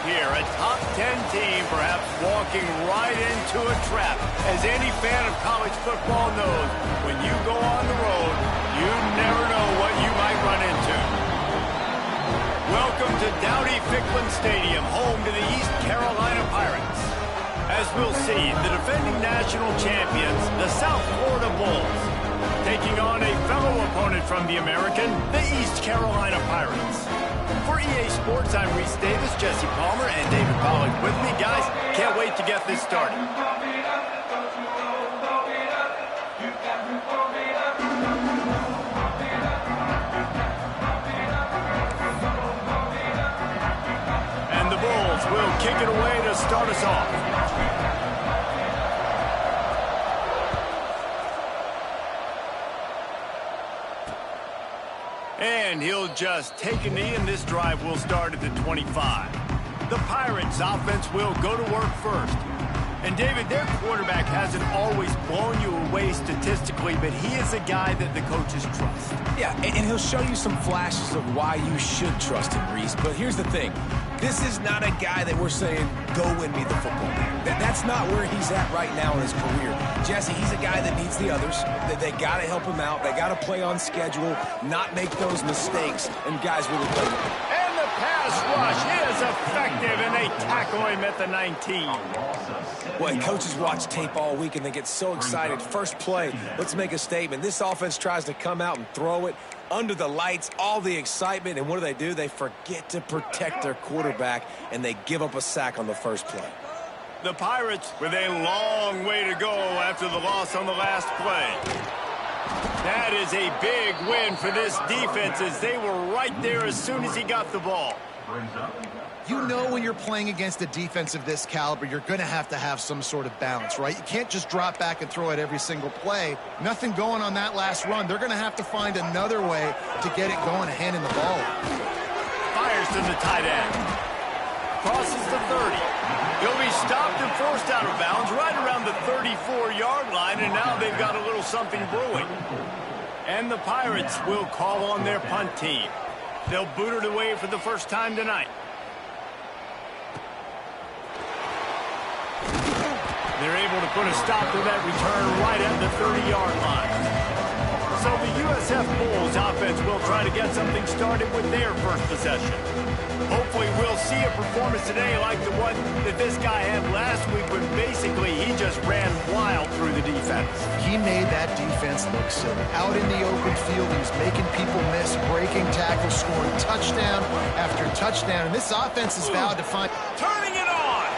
here. A top 10 team perhaps walking right into a trap. As any fan of college football knows, when you go on the road, you never know what you might run into. Welcome to Dowdy-Ficklin Stadium, home to the East Carolina Pirates. As we'll see, the defending national champions, the South Florida Bulls, taking on a fellow opponent from the American, the East Carolina Pirates. For EA Sports, I'm Reese Davis, Jesse Palmer, and David Pollack with me. Guys, can't wait to get this started. And the Bulls will kick it away to start us off. And he'll just take a knee, and this drive will start at the 25. The Pirates' offense will go to work first. And, David, their quarterback hasn't always blown you away statistically, but he is a guy that the coaches trust. Yeah, and he'll show you some flashes of why you should trust him, Reese. But here's the thing. This is not a guy that we're saying, go win me the football game. That's not where he's at right now in his career. Jesse, he's a guy that needs the others. They got to help him out. They got to play on schedule, not make those mistakes, and guys really play with him. And the pass rush is effective, and they tackle him at the 19. Well, coaches watch tape all week, and they get so excited. First play, let's make a statement. This offense tries to come out and throw it under the lights, all the excitement, and what do? They forget to protect their quarterback, and they give up a sack on the first play. The Pirates with a long way to go after the loss on the last play. That is a big win for this defense, as they were right there as soon as he got the ball. You know when you're playing against a defense of this caliber, you're going to have some sort of balance, right? You can't just drop back and throw it every single play. Nothing going on that last run. They're going to have to find another way to get it going, handing the ball. Fires to the tight end. Crosses the 30. He'll be stopped and forced out of bounds right around the 34-yard line, and now they've got a little something brewing. And the Pirates will call on their punt team. They'll boot it away for the first time tonight. They're able to put a stop to that return right at the 30-yard line. So the USF Bulls offense will try to get something started with their first possession. Hopefully we'll see a performance today like the one that this guy had last week, when basically he just ran wild through the defense. He made that defense look silly. Out in the open field, he was making people miss, breaking tackles, scoring touchdown after touchdown. And this offense is vowed to find... Turning it on!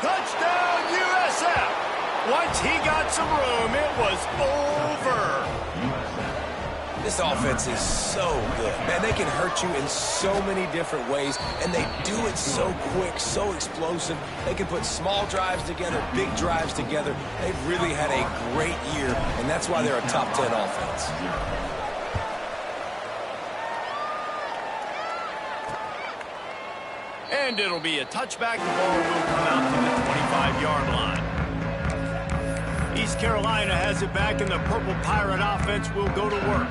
Touchdown, USF! Once he got some room, it was over. This offense is so good. Man, they can hurt you in so many different ways, and they do it so quick, so explosive. They can put small drives together, big drives together. They've really had a great year, and that's why they're a top 10 offense. And it'll be a touchback. The ball will come out to the 25-yard line. East Carolina has it back, and the Purple Pirate offense will go to work.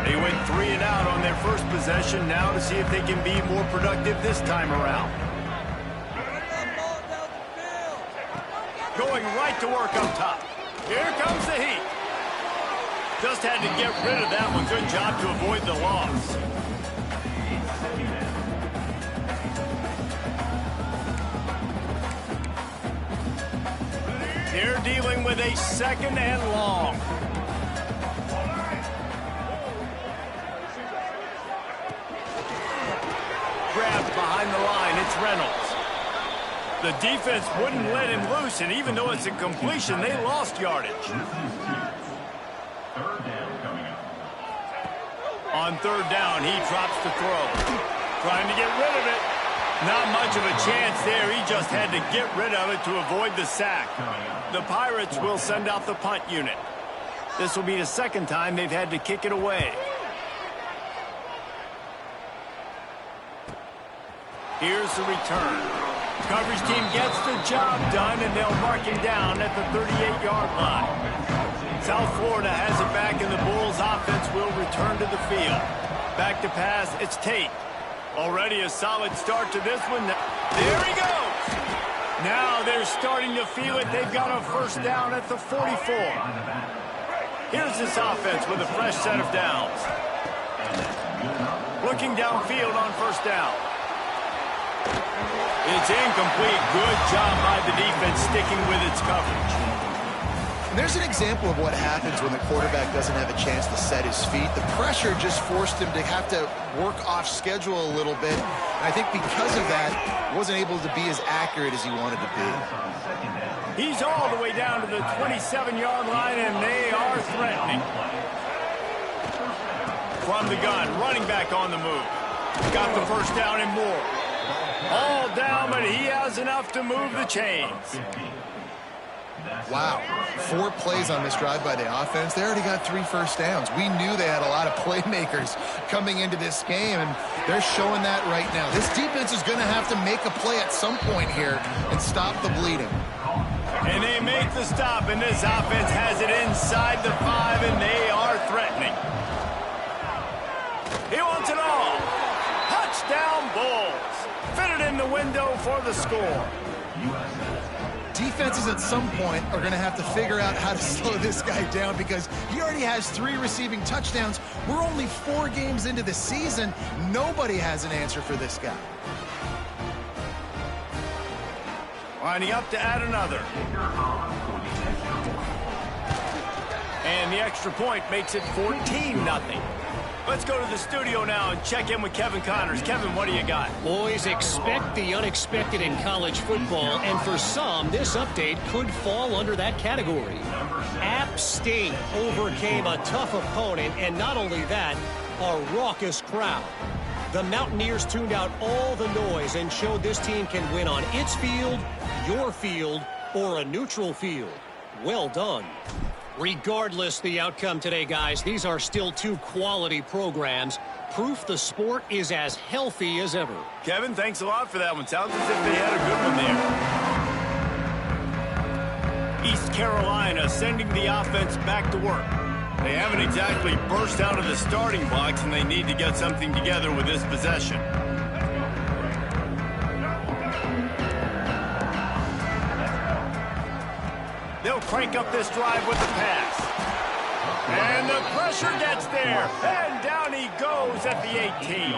They went 3 and out on their first possession, now to see if they can be more productive this time around. Going right to work up top. Here comes the heat. Just had to get rid of that one. Good job to avoid the loss. They're dealing with a second and long. Grabbed behind the line, it's Reynolds. The defense wouldn't let him loose, and even though it's a completion, they lost yardage. On third down, he drops the throw. Trying to get rid of it. Not much of a chance there. He just had to get rid of it to avoid the sack. The Pirates will send out the punt unit. This will be the second time they've had to kick it away. Here's the return. Coverage team gets the job done, and they'll mark him down at the 38-yard line. South Florida has it back, and the Bulls offense will return to the field. Back to pass, it's Tate. Already a solid start to this one. There he goes. Now they're starting to feel it. They've got a first down at the 44. Here's this offense with a fresh set of downs. Looking downfield on first down. It's incomplete. Good job by the defense sticking with its coverage. And there's an example of what happens when the quarterback doesn't have a chance to set his feet. The pressure just forced him to have to work off schedule a little bit. And I think because of that, wasn't able to be as accurate as he wanted to be. He's all the way down to the 27-yard line, and they are threatening. From the gun, running back on the move. Got the first down and more. All down, but he has enough to move the chains. Wow, 4 plays on this drive by the offense. They already got 3 first downs. We knew they had a lot of playmakers coming into this game, and they're showing that right now. This defense is going to have to make a play at some point here and stop the bleeding. And they make the stop, and this offense has it inside the 5, and they are threatening. He wants it all. Touchdown, Bulls. Fit it in the window for the score. Defenses at some point are going to have to figure out how to slow this guy down because he already has 3 receiving touchdowns. We're only 4 games into the season. Nobody has an answer for this guy. Lining up to add another. And the extra point makes it 14-0. Let's go to the studio now and check in with Kevin Connors. Kevin, what do you got? Boys, expect the unexpected in college football, and for some, this update could fall under that category. App State overcame a tough opponent, and not only that, a raucous crowd. The Mountaineers tuned out all the noise and showed this team can win on its field, your field, or a neutral field. Well done. Regardless the outcome today, guys, these are still 2 quality programs. Proof the sport is as healthy as ever. Kevin, thanks a lot for that one. Sounds as if they had a good one there. East Carolina sending the offense back to work. They haven't exactly burst out of the starting blocks, and they need to get something together with this possession. They'll crank up this drive with the pass. And the pressure gets there. And down he goes at the 18.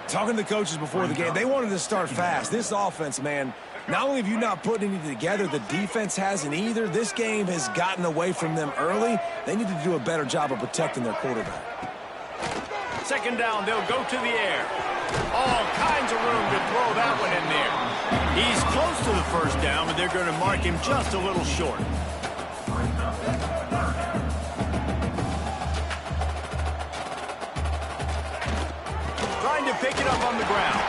Talking to the coaches before the game, they wanted to start fast. This offense, man, not only have you not put anything together, the defense hasn't either. This game has gotten away from them early. They need to do a better job of protecting their quarterback. Second down, they'll go to the air. All kinds of room to throw that one in there. He's close to the first down, but they're going to mark him just a little short. Trying to pick it up on the ground.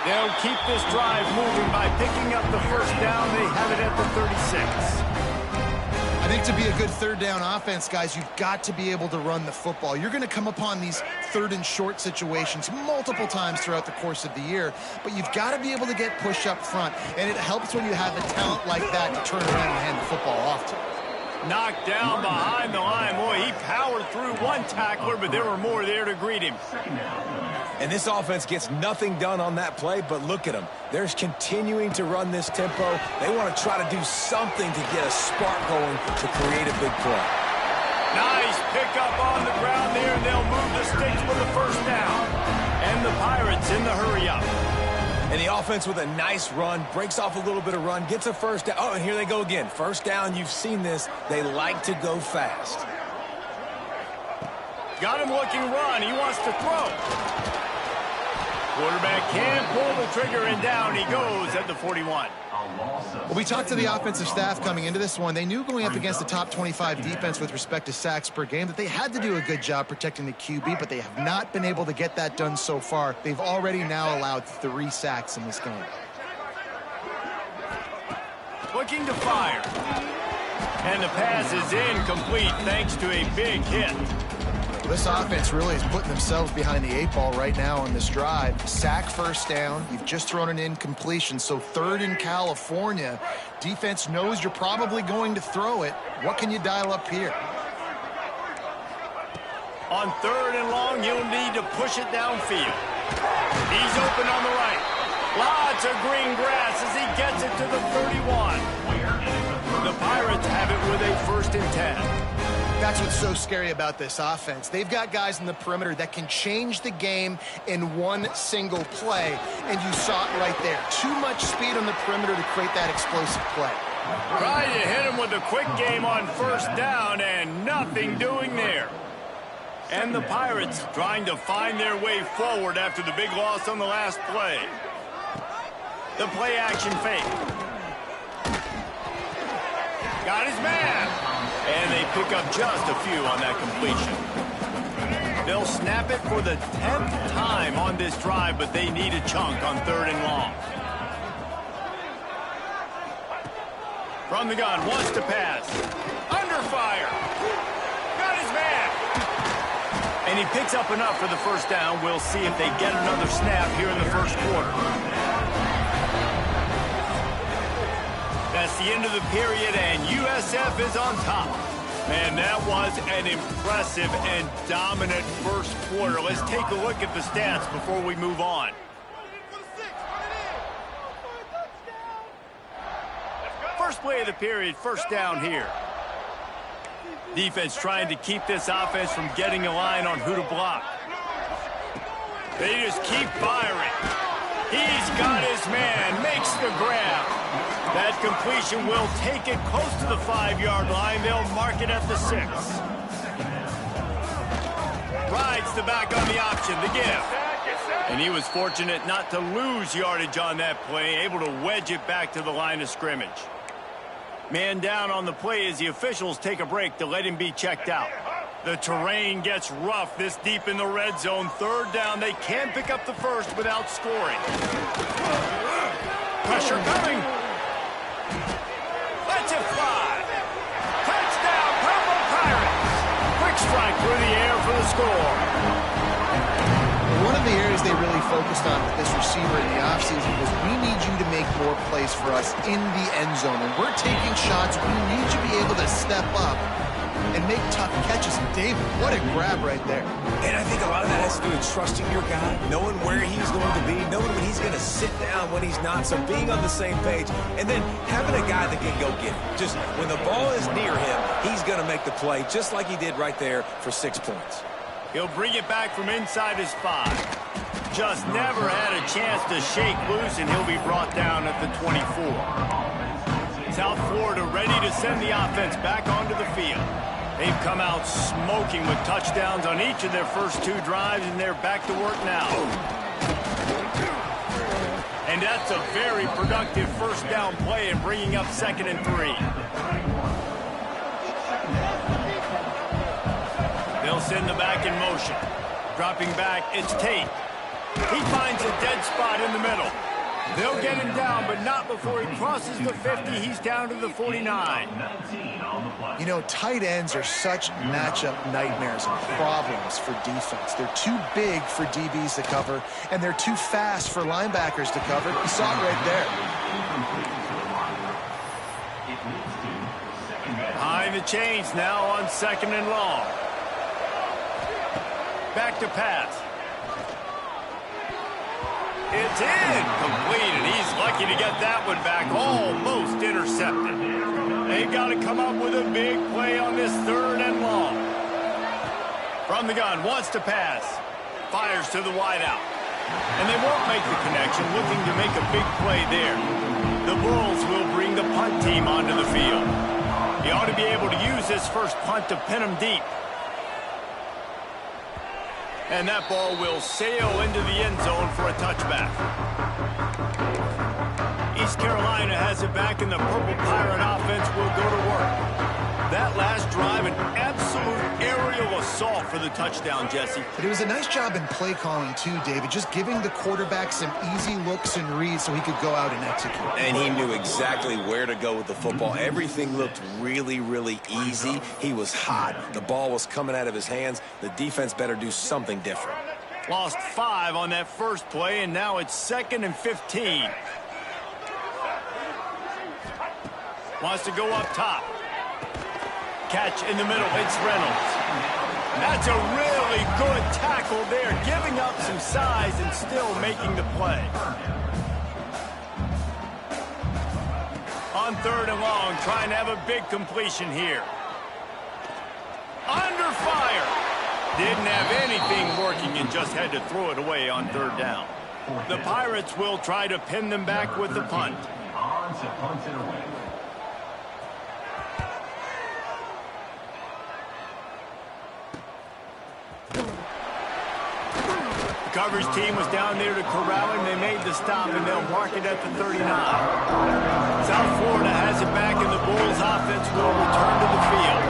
They'll keep this drive moving by picking up the first down. They have it at the 36. I think to be a good third down offense, guys, you've got to be able to run the football. You're going to come upon these 3rd and short situations multiple times throughout the course of the year, but you've got to be able to get push up front, and it helps when you have a talent like that to turn around and hand the football off to. Knocked down behind the line. Boy, he powered through one tackler, but there were more there to greet him. And this offense gets nothing done on that play, but look at them. They're continuing to run this tempo. They want to try to do something to get a spark going to create a big play. Nice pickup on the ground there, and they'll move the sticks for the first down. And the Pirates in the hurry-up. And the offense with a nice run, breaks off a little bit of run, gets a first down. Oh, and here they go again. First down, you've seen this. They like to go fast. Got him looking run. He wants to throw. Quarterback can pull the trigger, and down he goes at the 41. Well, we talked to the offensive staff coming into this one. They knew going up against the top 25 defense with respect to sacks per game that they had to do a good job protecting the QB, but they have not been able to get that done so far. They've already now allowed 3 sacks in this game. Looking to fire. And the pass is incomplete thanks to a big hit. This offense really is putting themselves behind the 8 ball right now on this drive. Sack first down. You've just thrown an incompletion, so 3rd in California. Defense knows you're probably going to throw it. What can you dial up here? On 3rd and long, you'll need to push it downfield. He's open on the right. Lots of green grass as he gets it to the 31. The Pirates have it with a 1st and 10. That's what's so scary about this offense. They've got guys in the perimeter that can change the game in one single play, and you saw it right there. Too much speed on the perimeter to create that explosive play. Trying to hit him with a quick game on 1st down, and nothing doing there. And the Pirates trying to find their way forward after the big loss on the last play. The play action fake. Got his man. And they pick up just a few on that completion. They'll snap it for the 10th time on this drive, but they need a chunk on 3rd and long. From the gun, wants to pass. Under fire. Got his man. And he picks up enough for the 1st down. We'll see if they get another snap here in the 1st quarter. That's the end of the period, and USF is on top. Man, that was an impressive and dominant 1st quarter. Let's take a look at the stats before we move on. First play of the period, 1st down here. Defense trying to keep this offense from getting a line on who to block. They just keep firing. He's got his man, makes the grab. That completion will take it close to the 5-yard line. They'll mark it at the 6. Rides the back on the option, the give. And he was fortunate not to lose yardage on that play, able to wedge it back to the line of scrimmage. Man down on the play as the officials take a break to let him be checked out. The terrain gets rough this deep in the red zone. 3rd down, they can't pick up the 1st without scoring. Pressure coming. Let's it fly. Touchdown, Purple Pirates. Quick strike through the air for the score. One of the areas they really focused on with this receiver in the offseason was we need you to make more plays for us in the end zone. And we're taking shots. We need you to be able to step up and make tough catches. And David, what a grab right there. And I think a lot of that has to do with trusting your guy, knowing where he's going to be, knowing when he's going to sit down, when he's not, so being on the same page, and then having a guy that can go get it. Just when the ball is near him, he's going to make the play, just like he did right there for 6 points. He'll bring it back from inside his 5. Just never had a chance to shake loose, and he'll be brought down at the 24. South Florida ready to send the offense back onto the field. They've come out smoking with touchdowns on each of their first 2 drives, and they're back to work now. And that's a very productive 1st down play in bringing up 2nd and 3. They'll send the back in motion. Dropping back, it's Tate. He finds a dead spot in the middle. They'll get him down, but not before he crosses the 50. He's down to the 49. You know, tight ends are such matchup nightmares and problems for defense. They're too big for DBs to cover, and they're too fast for linebackers to cover. You saw it right there. Behind the chains now on 2nd and long. Back to pass. It's incomplete, and he's lucky to get that one back. Almost intercepted. They've got to come up with a big play on this 3rd and long. From the gun, wants to pass. Fires to the wideout. And they won't make the connection, looking to make a big play there. The Bulls will bring the punt team onto the field. He ought to be able to use this first punt to pin him deep. And that ball will sail into the end zone for a touchback. East Carolina has it back, and the Purple Pirate offense will go to work. That last drive, an absolute aerial assault. assault for the touchdown, Jesse. But it was a nice job in play calling too, David, just giving the quarterback some easy looks and reads so he could go out and execute. And he knew exactly where to go with the football. Everything looked really, really easy. He was hot. The ball was coming out of his hands. The defense better do something different. Lost 5 on that first play, and now it's 2nd and 15. Wants to go up top. Catch in the middle. It's Reynolds. That's a really good tackle there, giving up some size and still making the play. On 3rd and long, trying to have a big completion here. Under fire. Didn't have anything working and just had to throw it away on 3rd down. The Pirates will try to pin them back with the punt. The coverage team was down there to corral him. They made the stop, and they'll mark it at the 39. South Florida has it back, and the Bulls offense will return to the field.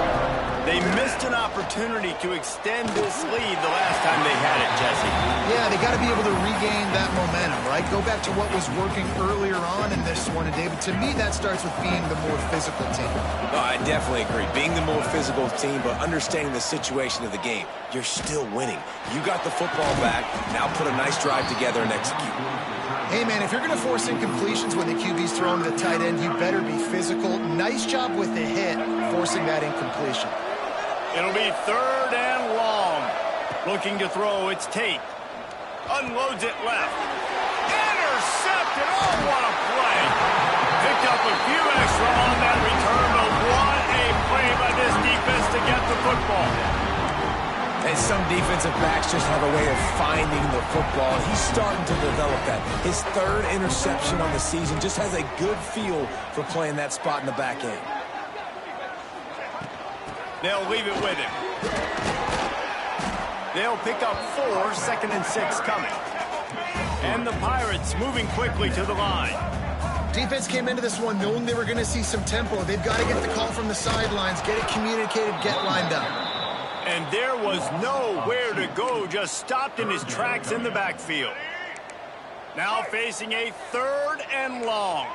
They missed an opportunity to extend this lead the last time they had it, Jesse. Yeah, they got to be able to regain that momentum, right? Go back to what was working earlier on in this one. And, David, to me, that starts with being the more physical team. No, I definitely agree. Being the more physical team, but understanding the situation of the game. You're still winning. You got the football back. Now put a nice drive together and execute. Hey, man, if you're going to force incompletions when the QB's throwing to the tight end, you better be physical. Nice job with the hit, forcing that incompletion. It'll be 3rd and long. Looking to throw, it's Tate. Unloads it left. Intercepted. Oh, what a play. Picked up a few extra on that return, but what a play by this defense to get the football. And some defensive backs just have a way of finding the football. He's starting to develop that. His 3rd interception on the season, just has a good feel for playing that spot in the back end. They'll leave it with him. They'll pick up 4, 2nd and 6 coming. And the Pirates moving quickly to the line. Defense came into this one knowing they were going to see some tempo. They've got to get the call from the sidelines, get it communicated, get lined up. And there was nowhere to go, just stopped in his tracks in the backfield. Now facing a 3rd and long.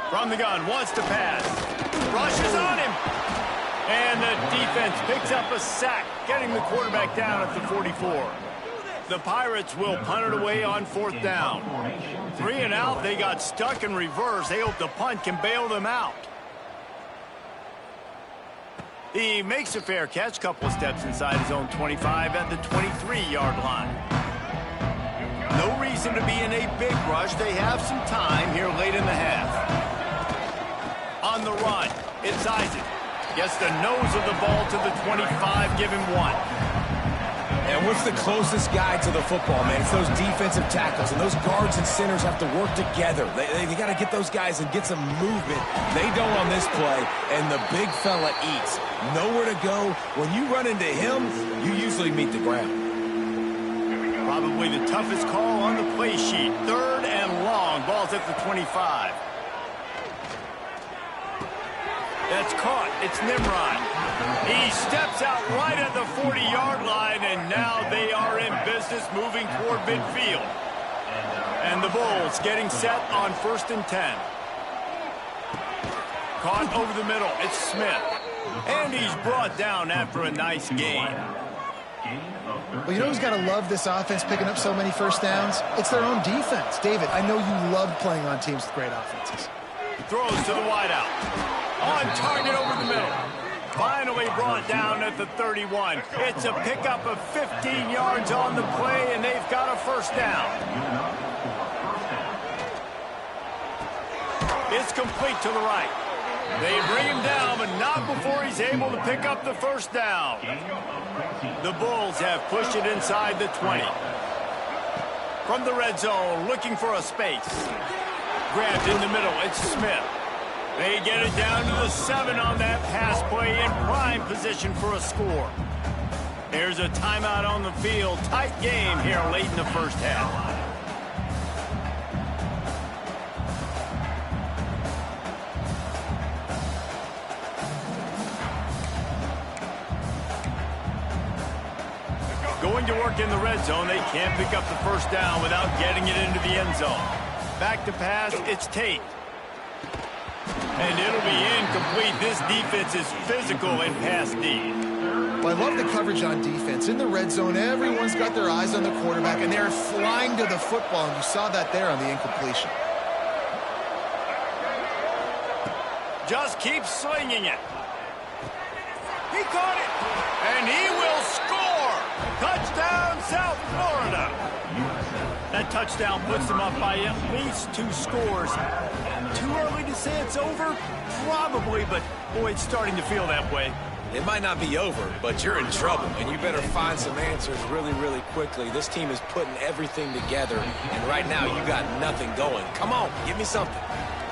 From the gun, wants to pass. Rushes on him. And the defense picks up a sack, getting the quarterback down at the 44. The Pirates will punt it away on 4th down. 3 and out, they got stuck in reverse. They hope the punt can bail them out. He makes a fair catch, couple of steps inside his own 25 at the 23-yard line. No reason to be in a big rush. They have some time here late in the half. On the run, it's Isaac. Gets the nose of the ball to the 25, give him 1. And what's the closest guy to the football, man? It's those defensive tackles, and those guards and centers have to work together. They got to get those guys and get some movement. They don't on this play, and the big fella eats. Nowhere to go. When you run into him, you usually meet the ground. Probably the toughest call on the play sheet. 3rd and long. Ball's at the 25. That's caught. It's Nimrod. He steps out right at the 40-yard line, and now they are in business moving toward midfield. And the Bulls getting set on 1st and 10. Caught over the middle. It's Smith. And he's brought down after a nice gain. Well, you know who's got to love this offense picking up so many first downs? It's their own defense. David, I know you love playing on teams with great offenses. Throws to the wideout. On target over the middle. Finally brought down at the 31. It's a pickup of 15 yards on the play, and they've got a 1st down. It's complete to the right. They bring him down, but not before he's able to pick up the 1st down. The Bulls have pushed it inside the 20. From the red zone, looking for a space. Grabbed in the middle, it's Smith. They get it down to the 7 on that pass play, in prime position for a score. There's a timeout on the field. Tight game here late in the 1st half. Going to work in the red zone. They can't pick up the first down without getting it into the end zone. Back to pass, it's Tate. And it'll be incomplete. This defense is physical in pass D. Well, I love the coverage on defense. In the red zone, everyone's got their eyes on the quarterback, and they're flying to the football, and you saw that there on the incompletion. Just keep slinging it. He caught it. And he will score. Touchdown, South Florida. That touchdown puts them up by at least 2 scores. Too early to say it's over? Probably, but boy, it's starting to feel that way. It might not be over, but you're in trouble, and you better find some answers really, really quickly. This team is putting everything together, and right now you got nothing going. Come on, give me something.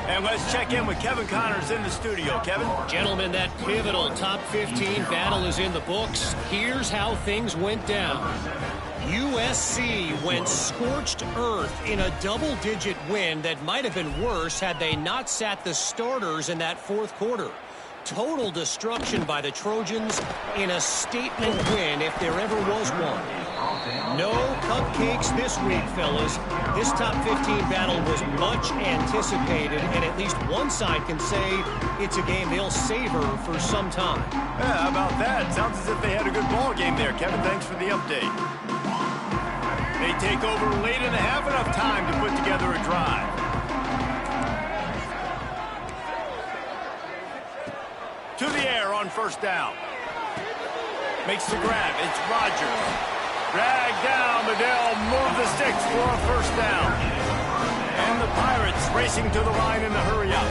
And let's check in with Kevin Connors in the studio. Kevin? Gentlemen, that pivotal top 15 battle is in the books. Here's how things went down. USC went scorched earth in a double-digit win that might have been worse had they not sat the starters in that fourth quarter. Total destruction by the Trojans in a statement win if there ever was one. No cupcakes this week, fellas. This top 15 battle was much anticipated, and at least one side can say it's a game they'll savor for some time. Yeah, how about that? Sounds as if they had a good ball game there. Kevin, thanks for the update. They take over late in the half, enough time to put together a drive. To the air on first down. Makes the grab. It's Rodgers. Drag down, but they'll move the sticks for a first down. And the Pirates racing to the line in the hurry up.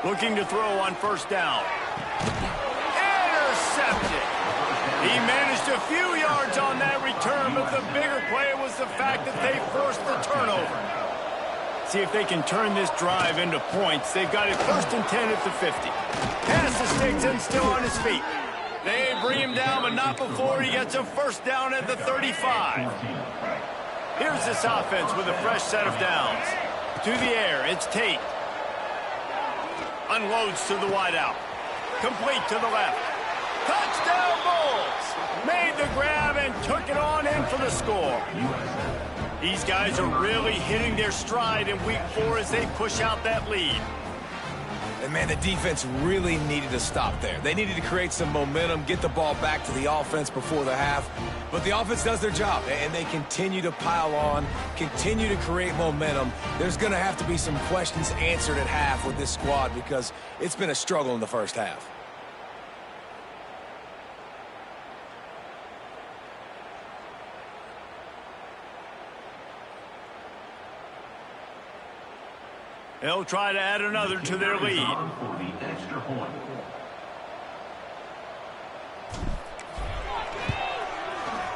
Looking to throw on first down. Intercepted. He managed a few yards on that return, but the bigger play was the fact that they forced the turnover. See if they can turn this drive into points. They've got it first and 10 at the 50. Pass to Sticks and still on his feet. They bring him down, but not before he gets a first down at the 35. Here's this offense with a fresh set of downs. To the air, it's Tate. Unloads to the wideout. Complete to the left. Touchdown Bulls! Made the grab and took it on in for the score. These guys are really hitting their stride in week 4 as they push out that lead. And, man, the defense really needed to stop there. They needed to create some momentum, get the ball back to the offense before the half. But the offense does their job, and they continue to pile on, continue to create momentum. There's going to have to be some questions answered at half with this squad because it's been a struggle in the first half. They'll try to add another to their lead.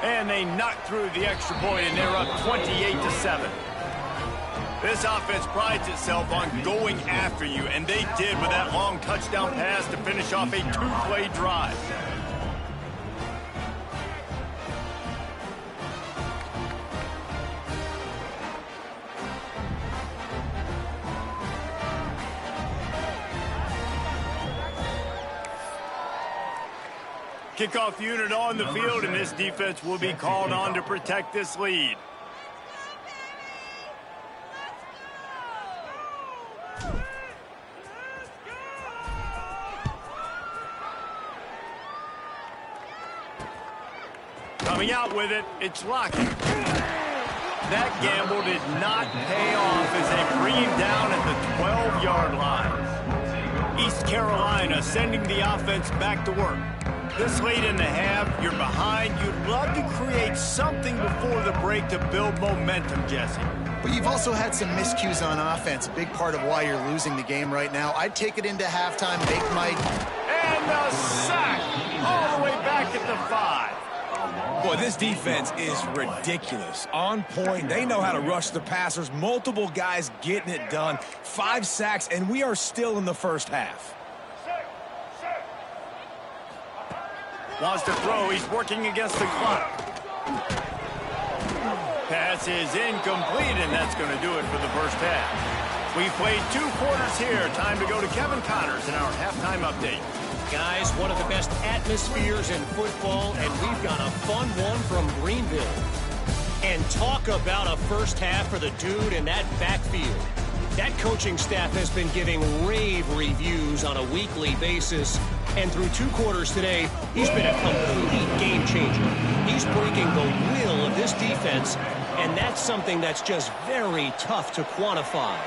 And they knock through the extra point, and they're up 28-7. This offense prides itself on going after you, and they did with that long touchdown pass to finish off a 2-play drive. Kickoff unit on the field, and this defense will be called on to protect this lead. Coming out with it, it's Lockett. That gamble did not pay off as they bring him down at the 12-yard line. East Carolina sending the offense back to work. This late in the half, you're behind. You'd love to create something before the break to build momentum, Jesse. But you've also had some miscues on offense, a big part of why you're losing the game right now. I'd take it into halftime, make my... And the sack all the way back at the 5. Boy, this defense is ridiculous. On point, they know how to rush the passers. Multiple guys getting it done. 5 sacks, and we are still in the first half. Wants to throw. He's working against the clock. Pass is incomplete, and that's going to do it for the first half. We've played 2 quarters here. Time to go to Kevin Connors in our halftime update. Guys, one of the best atmospheres in football, and we've got a fun one from Greenville. And talk about a first half for the dude in that backfield. That coaching staff has been giving rave reviews on a weekly basis. And through 2 quarters today, he's been a complete game changer. He's breaking the will of this defense, and that's something that's just very tough to quantify.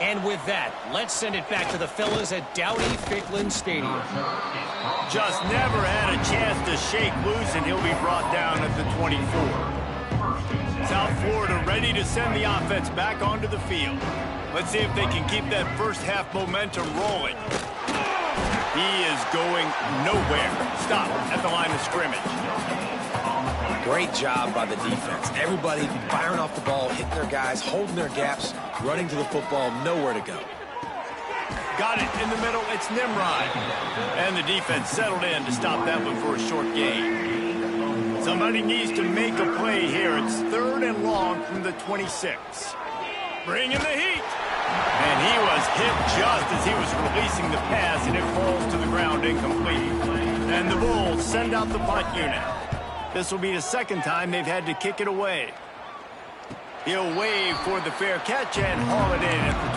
And with that, let's send it back to the fellas at Dowdy-Ficklin Stadium. Just never had a chance to shake loose, and he'll be brought down at the 24. South Florida ready to send the offense back onto the field. Let's see if they can keep that first half momentum rolling. He is going nowhere. Stop at the line of scrimmage. Great job by the defense. Everybody firing off the ball, hitting their guys, holding their gaps, running to the football, nowhere to go. Got it in the middle. It's Nimrod. And the defense settled in to stop that one for a short gain. Somebody needs to make a play here. It's 3rd and long from the 26. Bringing the heat. And he was hit just as he was releasing the pass, and it falls to the ground incomplete. And the Bulls send out the punt unit. This will be the 2nd time they've had to kick it away. He'll wave for the fair catch and haul it in at the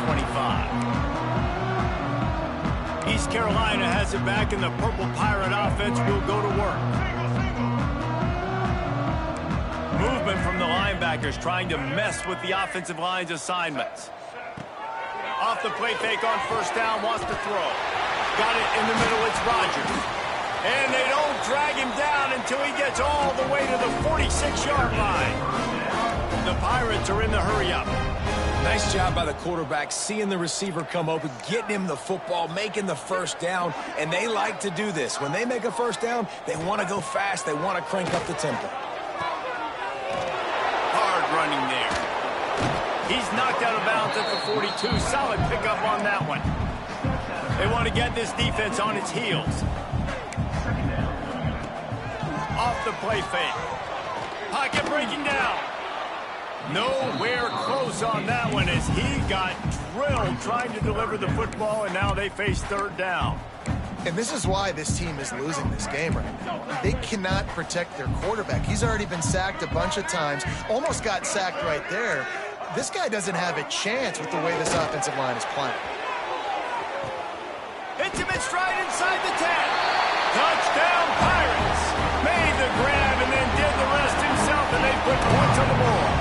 25. East Carolina has it back, and the Purple Pirate offense will go to work. Movement from the linebackers trying to mess with the offensive line's assignments. Off the play fake on 1st down, wants to throw. Got it in the middle, it's Rodgers. And they don't drag him down until he gets all the way to the 46-yard line. The Pirates are in the hurry-up. Nice job by the quarterback, seeing the receiver come open, getting him the football, making the 1st down, and they like to do this. When they make a 1st down, they want to go fast, they want to crank up the tempo. Hard running there. He's knocked out of bounds at the 42. Solid pickup on that one. They want to get this defense on its heels. Off the play fake. Pocket breaking down. Nowhere close on that one as he got drilled trying to deliver the football, and now they face 3rd down. And this is why this team is losing this game right now. They cannot protect their quarterback. He's already been sacked a bunch of times. Almost got sacked right there. This guy doesn't have a chance with the way this offensive line is playing. Hits him in stride inside the 10. Touchdown Pirates. Made the grab and then did the rest himself, and they put points on the board.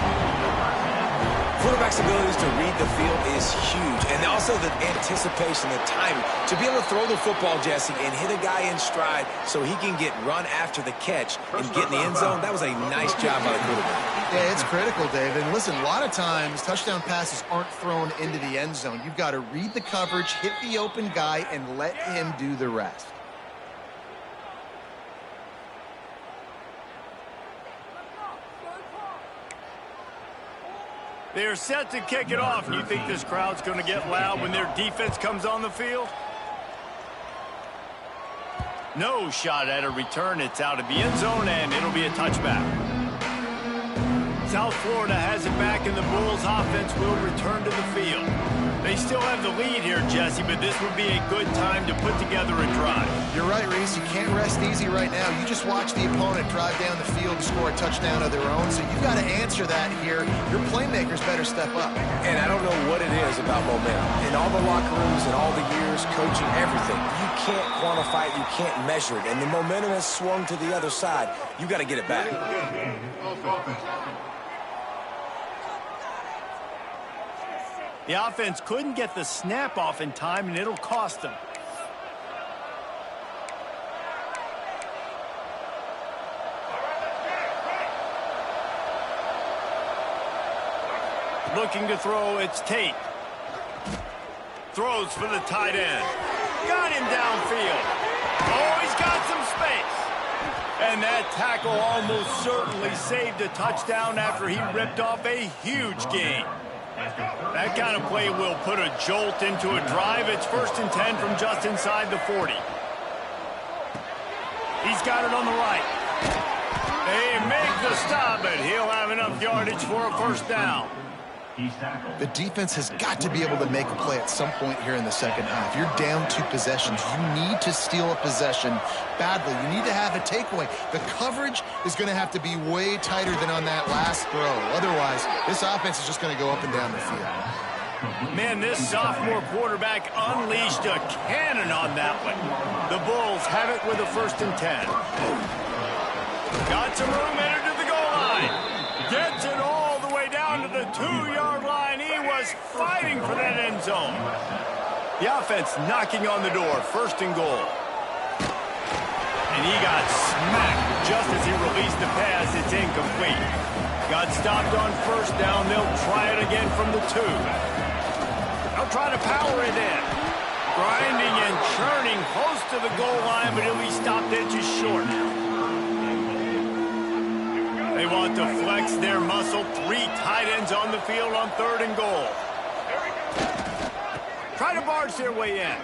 Quarterback's abilities to read the field is huge, and also the anticipation, the timing. To be able to throw the football, Jesse, and hit a guy in stride so he can get run after the catch and get in the end zone, that was a nice job by the quarterback. Yeah, it's critical, David. And listen, a lot of times touchdown passes aren't thrown into the end zone. You've got to read the coverage, hit the open guy, and let him do the rest. They're set to kick it off. You think this crowd's going to get loud when their defense comes on the field? No shot at a return. It's out of the end zone, and it'll be a touchback. South Florida has it back, and the Bulls offense will return to the field. They still have the lead here, Jesse, but this would be a good time to put together a drive. You're right, Reese. You can't rest easy right now. You just watch the opponent drive down the field and score a touchdown of their own, so you've got to answer that here. Your playmakers better step up. And I don't know what it is about momentum. In all the locker rooms and all the years, coaching, everything, you can't quantify it, you can't measure it. And the momentum has swung to the other side. You got to get it back. The offense couldn't get the snap off in time, and it'll cost them. Looking to throw, it's Tate. Throws for the tight end. Got him downfield. Oh, he's got some space. And that tackle almost certainly saved a touchdown after he ripped off a huge gain. That kind of play will put a jolt into a drive. It's 1st and 10 from just inside the 40. He's got it on the right. They make the stop, but he'll have enough yardage for a 1st down. The defense has got to be able to make a play at some point here in the second half. You're down 2 possessions. You need to steal a possession badly. You need to have a takeaway. The coverage is going to have to be way tighter than on that last throw. Otherwise, this offense is just going to go up and down the field. Man, this sophomore quarterback unleashed a cannon on that one. The Bulls have it with a 1st and 10. Got some room, entered to the goal line. Gets it all the way down to the 2-yard line. He was fighting for that end zone. The offense knocking on the door. 1st and goal. And he got smacked just as he released the pass. It's incomplete. Got stopped on 1st down. They'll try it again from the 2. They'll try to power it in. Grinding and churning close to the goal line, but he'll be stopped inches short. They want to flex their muscle. 3 tight ends on the field on 3rd and goal. Try to barge their way in.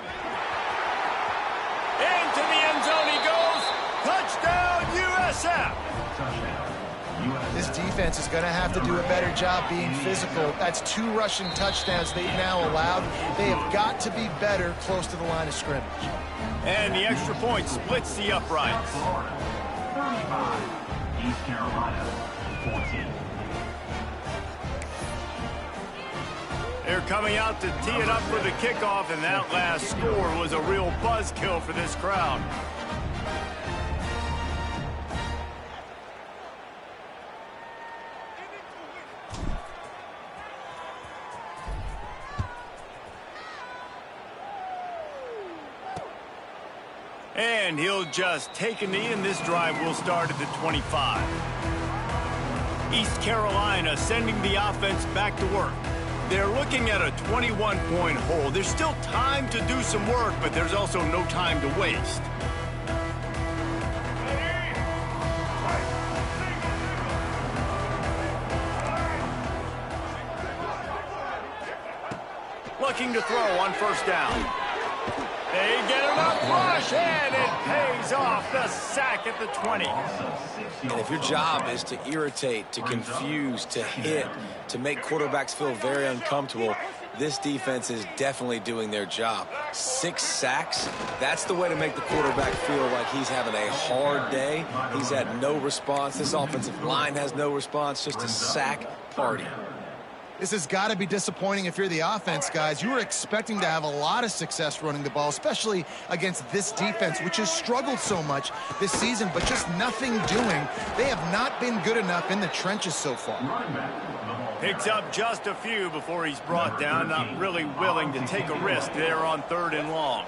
Into the end zone he goes. Touchdown, USF. This defense is going to have to do a better job being physical. That's 2 rushing touchdowns they've now allowed. They have got to be better close to the line of scrimmage. And the extra point splits the uprights. 35, East Carolina, 14. They're coming out to tee it up for the kickoff, and that last score was a real buzzkill for this crowd. And he'll just take a knee, and this drive will start at the 25. East Carolina sending the offense back to work. They're looking at a 21-point hole. There's still time to do some work, but there's also no time to waste. Looking to throw on 1st down. They get enough rush, and it pays off. The sack at the 20. And if your job is to irritate, to confuse, to hit, to make quarterbacks feel very uncomfortable, this defense is definitely doing their job. 6 sacks, that's the way to make the quarterback feel like he's having a hard day. He's had no response. This offensive line has no response, just a sack party. This has got to be disappointing if you're the offense, guys. You were expecting to have a lot of success running the ball, especially against this defense, which has struggled so much this season, but just nothing doing. They have not been good enough in the trenches so far. Picks up just a few before he's brought down, not really willing to take a risk there on 3rd and long.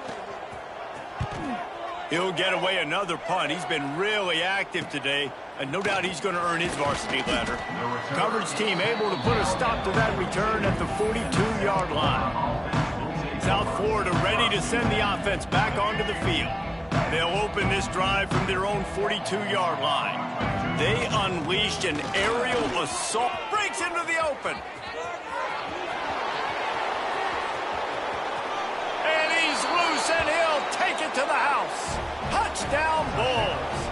He'll get away another punt. He's been really active today, and no doubt he's going to earn his varsity ladder. Coverage team able to put a stop to that return at the 42-yard line. South Florida ready to send the offense back onto the field. They'll open this drive from their own 42-yard line. They unleashed an aerial assault. Breaks into the open. And he's loose, and he'll take it to the house. Touchdown, Bulls.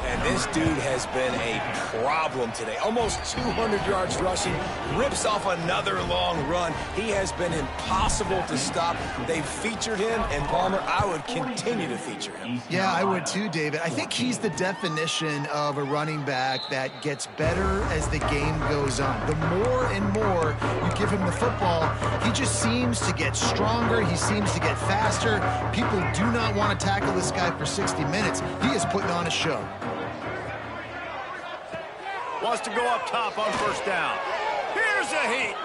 And this dude has been a problem today. Almost 200 yards rushing, rips off another long run. He has been impossible to stop. They've featured him, and Palmer, I would continue to feature him. Yeah, I would too, David. I think he's the definition of a running back that gets better as the game goes on. The more and more you give him the football, he just seems to get stronger. He seems to get faster. People do not want to tackle this guy for 60 minutes. He is putting on a show. Wants to go up top on 1st down. Here's a heat.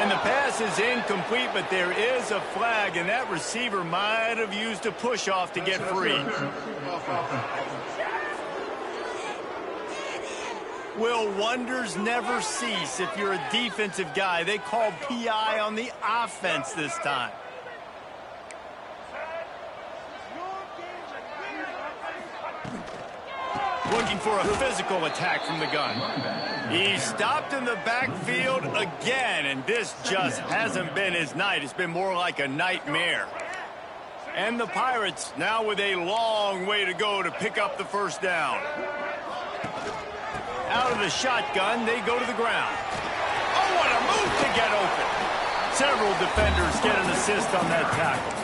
And the pass is incomplete, but there is a flag, and that receiver might have used a push-off to get free. Will wonders never cease if you're a defensive guy? They called PI on the offense this time. Looking for a physical attack from the gun. He stopped in the backfield again, and this just hasn't been his night. It's been more like a nightmare. And the Pirates now with a long way to go to pick up the 1st down. Out of the shotgun, they go to the ground. Oh, what a move to get open. Several defenders get an assist on that tackle.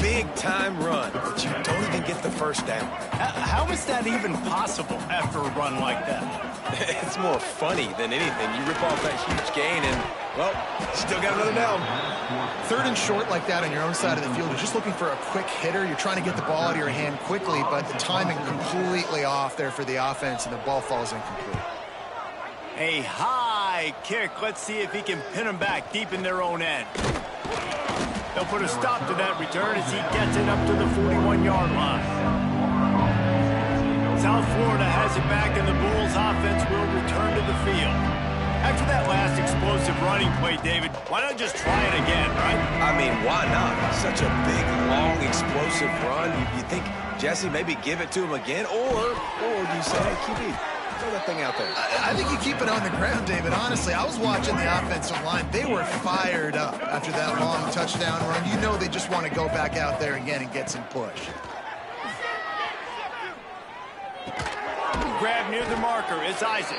Big-time run, but you don't even get the first down. How is that even possible after a run like that? It's more funny than anything. You rip off that huge gain and, well, still got another down. 3rd and short like that on your own side of the field, you're just looking for a quick hitter. You're trying to get the ball out of your hand quickly, but the timing completely off there for the offense, and the ball falls incomplete. A high kick. Let's see if he can pin them back deep in their own end. They'll put a stop to that return as he gets it up to the 41-yard line. South Florida has it back, and the Bulls offense will return to the field. After that last explosive running play, David, why not just try it again, right? I mean, why not? Such a big, long, explosive run. You think, Jesse, maybe give it to him again? Or do you say, hey, QB, throw that thing out there? I think you keep it on the ground, David. Honestly, I was watching the offensive line. They were fired up after that long touchdown run. You know they just want to go back out there again and get some push. Grab near the marker. It's Isaac.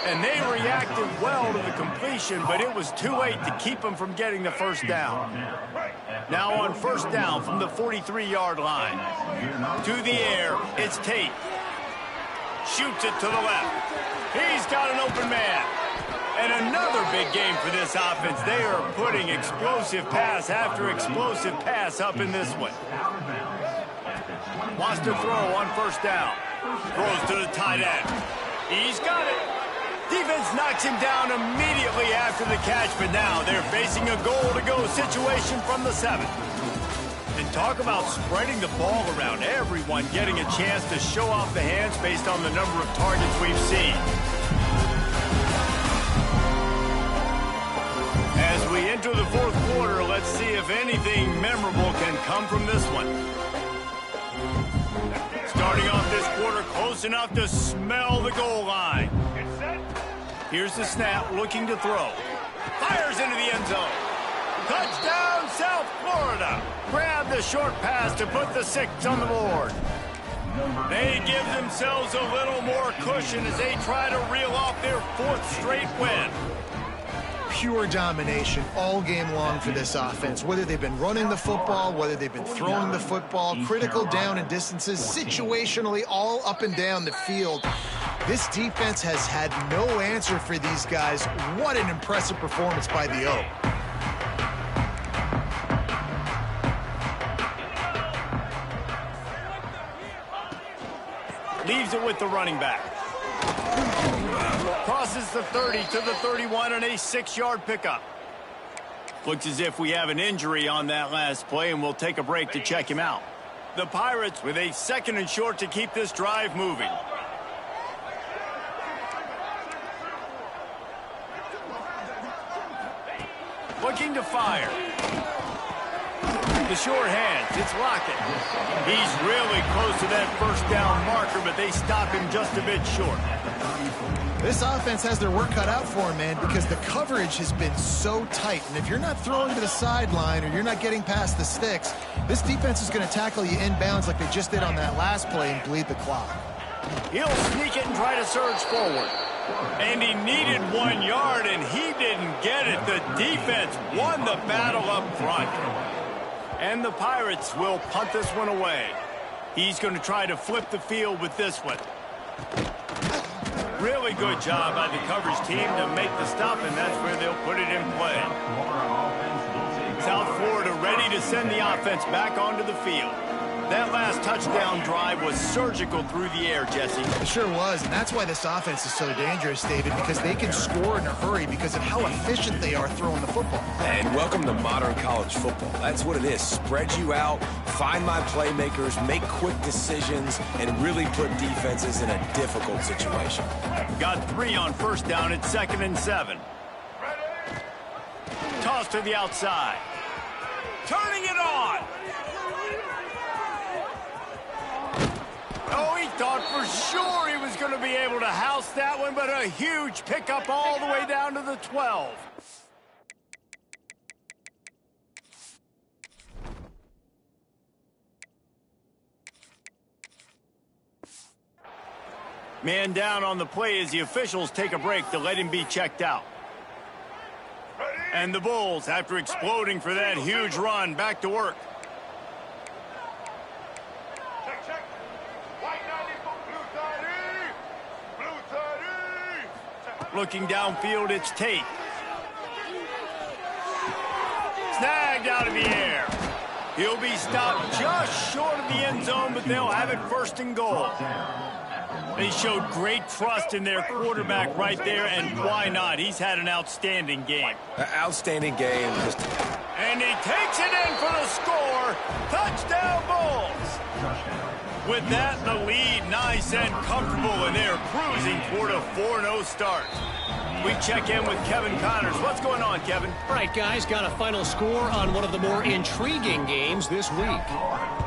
And they reacted well to the completion, but it was too late to keep them from getting the first down. Now on first down from the 43-yard line. To the air, it's Tate. Shoots it to the left. He's got an open man. And another big game for this offense. They are putting explosive pass after explosive pass up in this one. Wants to throw on first down. Throws to the tight end. He's got it. Defense knocks him down immediately after the catch, but now they're facing a goal-to-go situation from the 7. And talk about spreading the ball around, everyone getting a chance to show off the hands based on the number of targets we've seen. As we enter the 4th quarter, let's see if anything memorable can come from this one. Starting off this quarter close enough to smell the goal line. Here's the snap, looking to throw. Fires into the end zone. Touchdown, South Florida. Grab the short pass to put the 6 on the board. They give themselves a little more cushion as they try to reel off their 4th straight win. Pure domination all game long for this offense. Whether they've been running the football, whether they've been throwing the football, critical down and distances, situationally all up and down the field. This defense has had no answer for these guys. What an impressive performance by the O. Leaves it with the running back. Crosses the 30 to the 31 and a 6-yard pickup. Looks as if we have an injury on that last play, and we'll take a break to check him out. The Pirates with a 2nd and short to keep this drive moving. Looking to fire. The short hands, it's Lockett. He's really close to that first down marker, but they stop him just a bit short. This offense has their work cut out for them, man, because the coverage has been so tight. And if you're not throwing to the sideline or you're not getting past the sticks, this defense is going to tackle you inbounds like they just did on that last play and bleed the clock. He'll sneak it and try to surge forward. And he needed 1 yard, and he didn't get it. The defense won the battle up front. And the Pirates will punt this one away. He's going to try to flip the field with this one. Really good job by the coverage team to make the stop, and that's where they'll put it in play. South Florida ready to send the offense back onto the field. That last touchdown drive was surgical through the air, Jesse. It sure was, and that's why this offense is so dangerous, David, because they can score in a hurry because of how efficient they are throwing the football. And welcome to modern college football. That's what it is. Spread you out, find my playmakers, make quick decisions, and really put defenses in a difficult situation. Got 3 on first down at 2nd and 7. Toss to the outside. Turning it on. Oh, he thought for sure he was going to be able to house that one, but a huge pickup all the way down to the 12. Man down on the play as the officials take a break to let him be checked out. And the Bulls, after exploding for that huge run, back to work. Looking downfield, it's Tate. Snagged out of the air. He'll be stopped just short of the end zone, but they'll have it first and goal. They showed great trust in their quarterback right there, and why not? He's had an outstanding game. Outstanding game. And he takes it in for the score. Touchdown, Bulls. With that, the lead nice and comfortable, and they're cruising toward a 4-0 start. We check in with Kevin Connors. What's going on, Kevin? All right, guys, got a final score on one of the more intriguing games this week.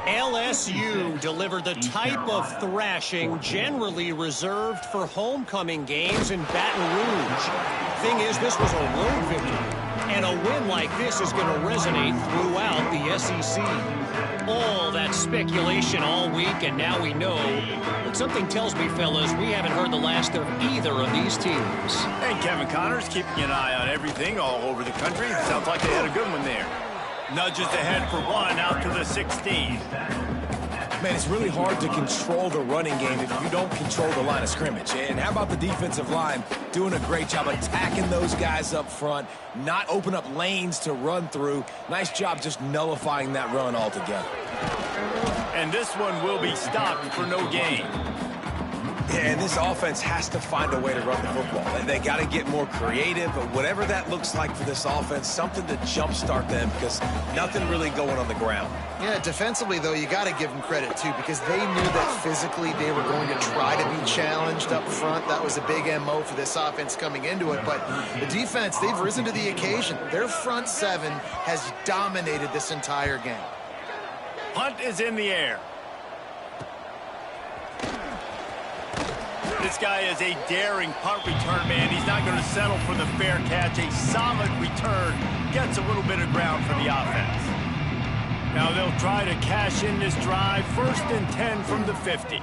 LSU delivered the type of thrashing generally reserved for homecoming games in Baton Rouge. Thing is, this was a road victory, and a win like this is going to resonate throughout the SEC. All that speculation all week, and now we know. But something tells me, fellas, we haven't heard the last of either of these teams. And Kevin Connors keeping an eye on everything all over the country. Sounds like they had a good one there. Nudges ahead for one out to the 16. Man, it's really hard to control the running game if you don't control the line of scrimmage. And how about the defensive line doing a great job attacking those guys up front, not open up lanes to run through. Nice job just nullifying that run altogether. And this one will be stopped for no gain. Yeah, and this offense has to find a way to run the football. They got to get more creative, but whatever that looks like for this offense, something to jumpstart them because nothing really going on the ground. Yeah, defensively, though, you got to give them credit, too, because they knew that physically they were going to try to be challenged up front. That was a big MO for this offense coming into it. But the defense, they've risen to the occasion. Their front seven has dominated this entire game. Punt is in the air. This guy is a daring punt return man. He's not going to settle for the fair catch. A solid return gets a little bit of ground for the offense. Now they'll try to cash in this drive. 1st and 10 from the 50.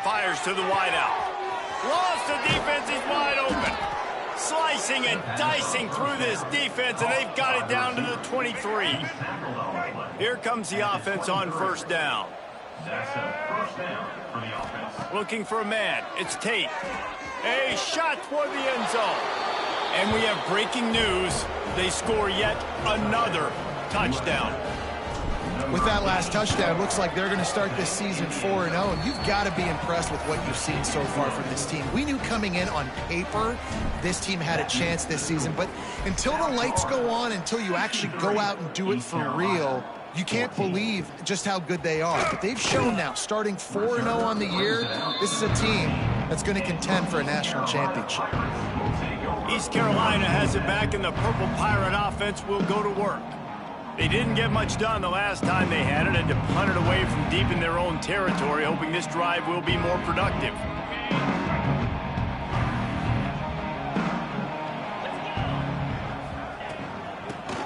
Fires to the wideout. Lost the defense. He's wide open. Slicing and dicing through this defense, and they've got it down to the 23. Here comes the offense on 1st down. That's a first down for the offense. Looking for a man. It's Tate. A shot toward the end zone. And we have breaking news. They score yet another touchdown. With that last touchdown, looks like they're going to start this season 4-0, and you've got to be impressed with what you've seen so far from this team. We knew coming in on paper this team had a chance this season, but until the lights go on, until you actually go out and do it for real, you can't believe just how good they are. But they've shown now, starting 4-0 on the year, this is a team that's going to contend for a national championship. East Carolina has it back, and the Purple Pirate offense will go to work. They didn't get much done the last time they had it, and to punt it away from deep in their own territory, hoping this drive will be more productive.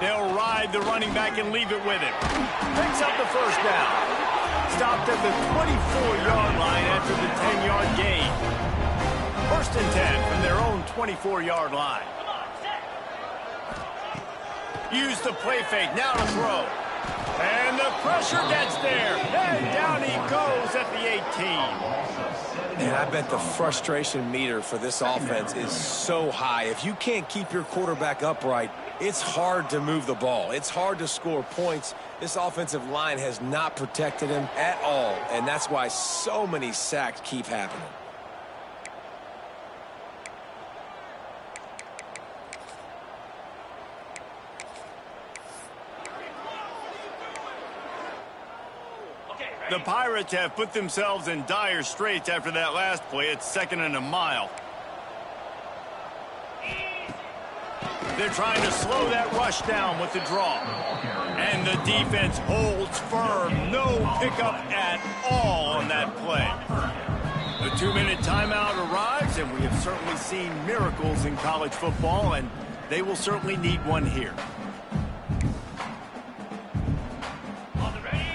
They'll ride the running back and leave it with him. Picks up the 1st down. Stopped at the 24-yard line after the 10-yard gain. 1st and 10 from their own 24-yard line. Use the play fake, now to throw. And the pressure gets there. And down he goes at the 18. And I bet the frustration meter for this offense is so high. If you can't keep your quarterback upright, it's hard to move the ball. It's hard to score points. This offensive line has not protected him at all, and that's why so many sacks keep happening. The Pirates have put themselves in dire straits after that last play. It's 2nd and a mile. They're trying to slow that rush down with the draw. And the defense holds firm. No pickup at all on that play. The 2-minute timeout arrives, and we have certainly seen miracles in college football, and they will certainly need one here.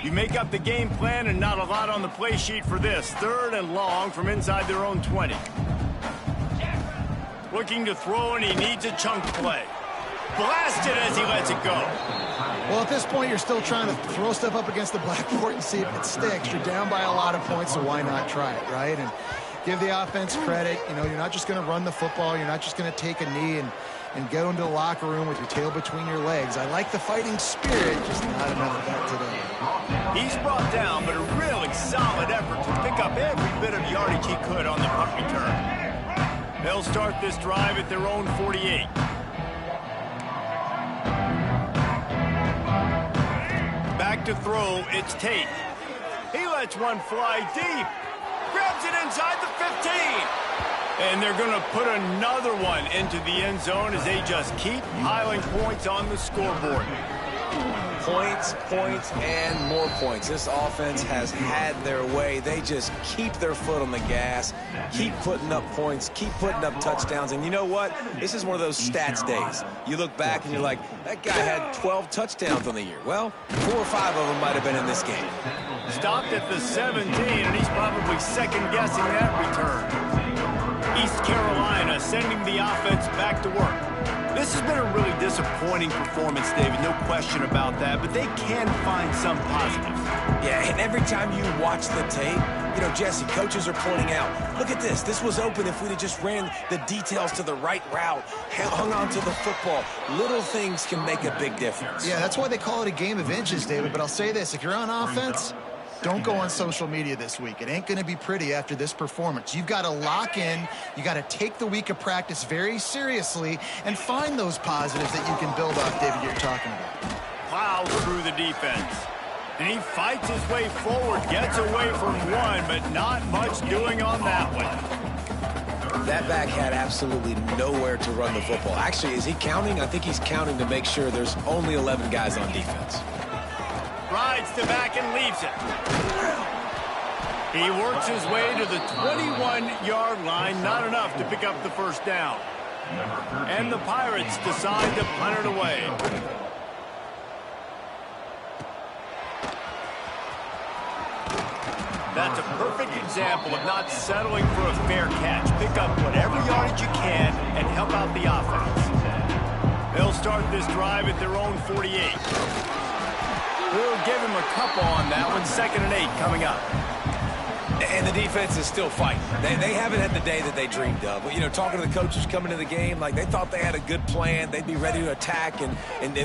You make up the game plan and not a lot on the play sheet for this. 3rd and long from inside their own 20. Looking to throw, and he needs a chunk play. Blasted as he lets it go. Well, at this point, you're still trying to throw stuff up against the blackboard and see if it sticks. You're down by a lot of points, so why not try it, right? And give the offense credit. You know, you're not just going to run the football. You're not just going to take a knee and go into the locker room with your tail between your legs. I like the fighting spirit, just not enough of that today. He's brought down, but a really solid effort to pick up every bit of yardage he could on the punt return. They'll start this drive at their own 48. Back to throw, it's Tate. He lets one fly deep. Grabs it inside the 15. And they're going to put another one into the end zone as they just keep piling points on the scoreboard. Points, points, and more points. This offense has had their way. They just keep their foot on the gas, keep putting up points, keep putting up touchdowns. And you know what? This is one of those stats days. You look back and you're like, that guy had 12 touchdowns on the year. Well, 4 or 5 of them might have been in this game. Stopped at the 17, and he's probably second-guessing that return. East Carolina sending the offense back to work. This has been a really disappointing performance, David, no question about that, but they can find some positives. Yeah, and every time you watch the tape, you know, Jesse, coaches are pointing out, look at this. This was open if we'd have just ran the details to the right route, hung on to the football. Little things can make a big difference. Yeah, that's why they call it a game of inches, David, but I'll say this. If you're on offense, don't go on social media this week. It ain't going to be pretty after this performance. You've got to lock in. You got to take the week of practice very seriously and find those positives that you can build off, David, you're talking about. Plows through the defense. And he fights his way forward, gets away from one, but not much doing on that one. That back had absolutely nowhere to run the football. Actually, is he counting? I think he's counting to make sure there's only 11 guys on defense. Rides to back and leaves it. He works his way to the 21-yard line. Not enough to pick up the first down. And the Pirates decide to punt it away. That's a perfect example of not settling for a fair catch. Pick up whatever yardage you can and help out the offense. They'll start this drive at their own 48. We'll give him a couple on that one. 2nd and 8 coming up. And the defense is still fighting. They haven't had the day that they dreamed of. You know, talking to the coaches coming to the game, like they thought they had a good plan. They'd be ready to attack and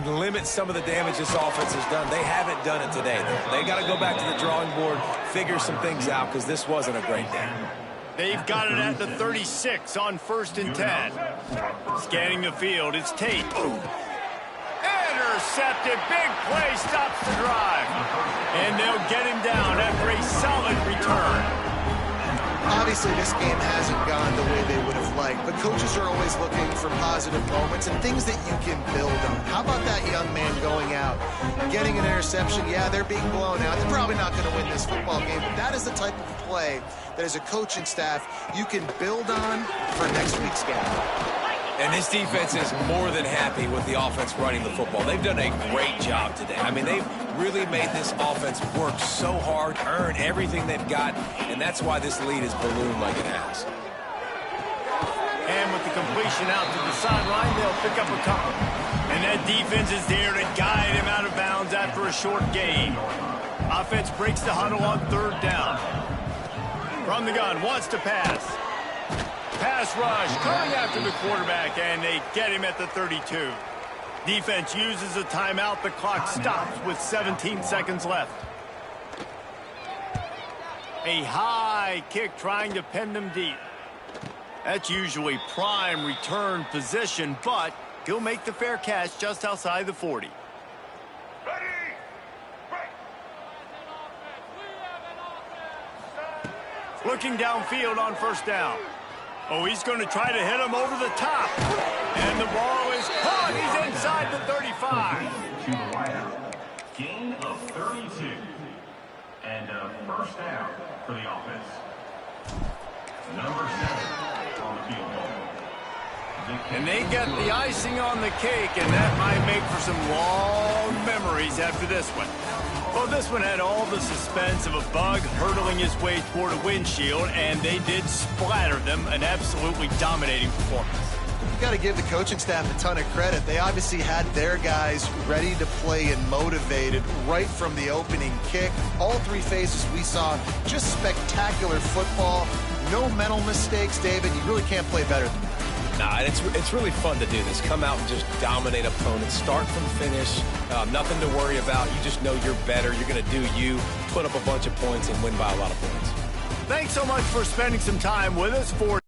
limit some of the damage this offense has done. They haven't done it today. They got to go back to the drawing board, figure some things out, because this wasn't a great day. They've got it at the 36 on 1st and 10. Scanning the field, it's Tate. Intercepted, big play, stops the drive. And they'll get him down after a solid return. Obviously, this game hasn't gone the way they would have liked, but coaches are always looking for positive moments and things that you can build on. How about that young man going out, getting an interception? Yeah, they're being blown out. They're probably not going to win this football game, but that is the type of play that as a coaching staff you can build on for next week's game. And this defense is more than happy with the offense running the football. They've done a great job today. I mean, they've really made this offense work so hard, earn everything they've got, and that's why this lead is ballooned like it has. And with the completion out to the sideline, they'll pick up a couple. And that defense is there to guide him out of bounds after a short gain. Offense breaks the huddle on 3rd down. From the gun, wants to pass. Pass rush, coming after the quarterback, and they get him at the 32. Defense uses a timeout. The clock stops with 17 seconds left. A high kick trying to pin them deep. That's usually prime return position, but he'll make the fair catch just outside the 40. Looking downfield on 1st down. Oh, he's going to try to hit him over the top. And the ball is caught. He's inside the 35. Gain of 32. And a first down for the offense. Number 7 on the field goal. And they get the icing on the cake, and that might make for some long memories after this one. Well, this one had all the suspense of a bug hurtling his way toward a windshield, and they did splatter them. An absolutely dominating performance. You got to give the coaching staff a ton of credit. They obviously had their guys ready to play and motivated right from the opening kick. All three phases we saw, just spectacular football. No mental mistakes, David. You really can't play better than that. Nah, it's really fun to do this. Come out and just dominate opponents, start from finish, nothing to worry about. You just know you're better. You're going to do you, put up a bunch of points, and win by a lot of points. Thanks so much for spending some time with us. For